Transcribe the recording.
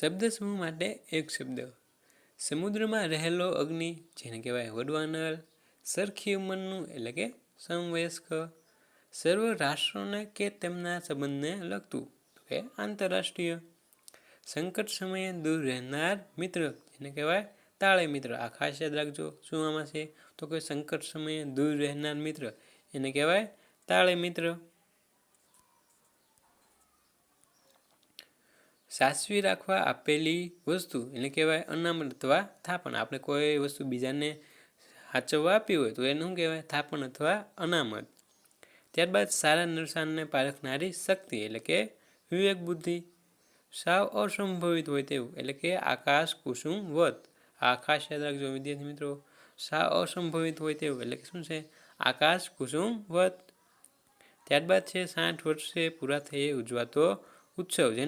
શબ્દ સમૂહ માટે એક શબ્દ. સમુદ્રમાં રહેલો અગ્નિ, જેને કહેવાય વડવાનળ. સરખી ઉંમરનું એટલે કે સમવયસ્ક. સર્વ રાષ્ટ્રોને કે તેમના સંબંધને લગતું કે આંતરરાષ્ટ્રીય. સંકટ સમયે દૂર રહેનાર મિત્ર, જેને કહેવાય તાળે મિત્ર. આ ખાસ યાદ રાખજો. શું આમાં છે તો કે સંકટ સમયે દૂર રહેનાર મિત્ર એને કહેવાય તાળે મિત્ર. સાચવી રાખવા આપેલી વસ્તુ એને કહેવાય અનામત અથવા થાપણ. આપણે કોઈ વસ્તુ બીજાને સાચવવા આપી હોય તો એને શું કહેવાય? થાપણ અથવા અનામત. ત્યારબાદ સારા નરસાનને પારખનારી શક્તિ એટલે કે વિવેક બુદ્ધિ. સાવ અસંભવિત હોય તેવું એટલે કે આકાશ કુસુમવત. આ ખાસ યાદ રાખજો વિદ્યાર્થી મિત્રો. સાવ અસંભવિત હોય તેવું એટલે કે શું છે? આકાશ કુસુમવત. ત્યારબાદ છે 60 વર્ષે પૂરા થયે ઉજવાતો ઉત્સવ, જેને